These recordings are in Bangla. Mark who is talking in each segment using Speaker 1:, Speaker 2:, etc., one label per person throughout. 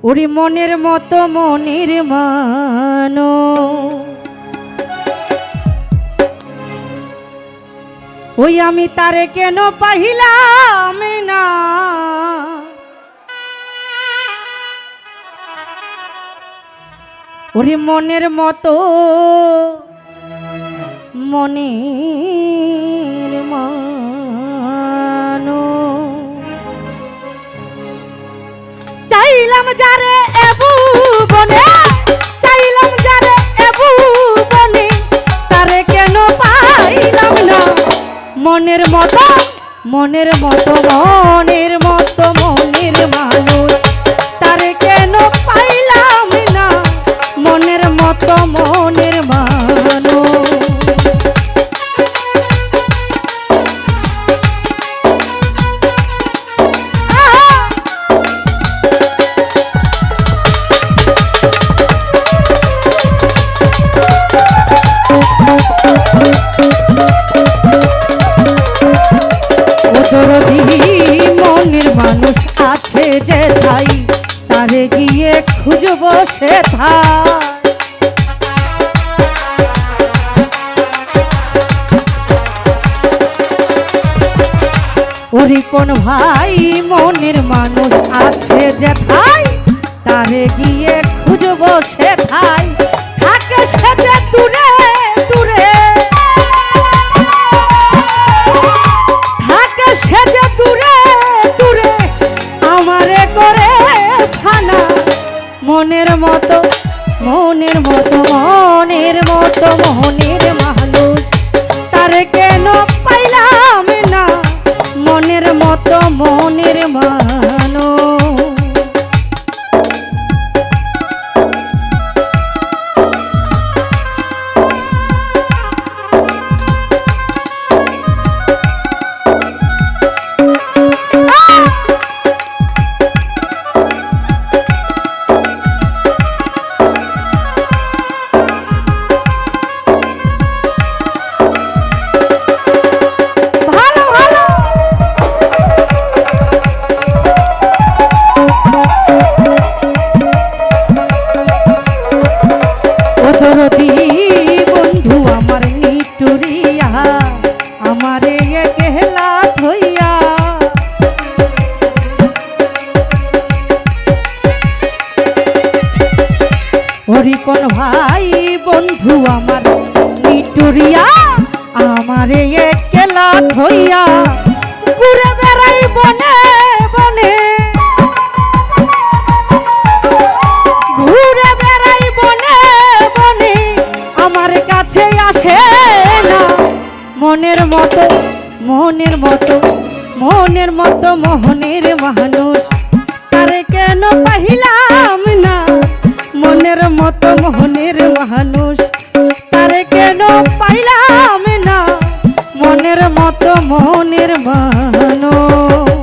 Speaker 1: ওরে মনের মতো মনের মানো ওই আমি তারে কেন পাইলাম না ওরে মনের মতো মনের মানো চাইলাম যারে এবু বনে চাইলাম যারে এবু বনে তারে কেন পাইলাম না মনের মতো মনের মতো মনের মতো মনের মানুষ তারে কেন পাইলাম না মনের মতো মনের মানুষ মনের মানুষ আছে যে ঠাই তারে গিয়ে খুঁজবো সে ওরি কোন ভাই মনের মানুষ আছে যে ঠাই তারে গিয়ে খুঁজবো সে ঠাই থাকে সে যে দূরে দূরে থাকে সে যে দূরে দূরে আমারে করে ফানা মনের মতো মনের মতো মনের মতো মনের মানুষ তারে কেন পাইলাম না মনের মতো মনের মানুষ বন্ধু আমার নিটুরিয়া আমারে একলা থইয়া ওরি কোন ভাই বন্ধু আমার নিটুরিয়া আমারে একলা থইয়া ঘুরে বেড়াই বনে বনে ঘুরে বেড়াই বনে বনে আমার কাছে আসে না মনের মতো মনের মতো মনের মতো মোহনের মানুষ তারে কেন পাইলাম না মনের মতো মোহনের মানুষ তারে কেন পাইলাম না মনের মতো মোহনের মানুষ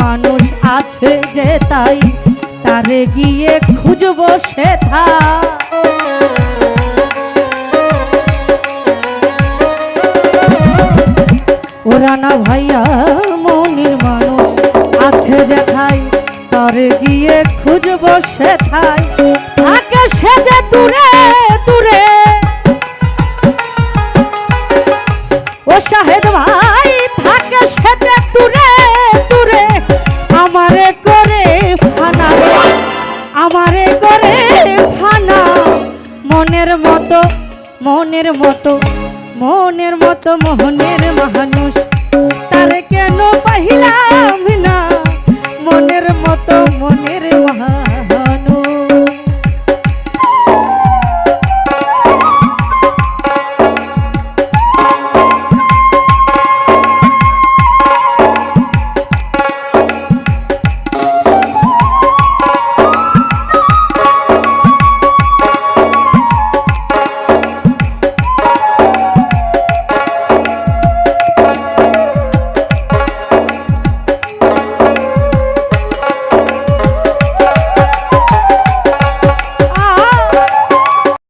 Speaker 1: মানুষ আছে যে তাই তারে গিয়ে খুঁজবো সে ওরা না ভাইয়া মনের মানুষ আছে যে তাই তারে গিয়ে খুঁজবো সে থাকে সে যে দূরে দূরে ও শাহেদ ভাই থাকে সে যে দূরে দূরে আমারে করে ফানা আমারে করে ফানা মনের মতো মনের মতো মনের মতো মোহনের মানুষ তারে কেন পাইলাম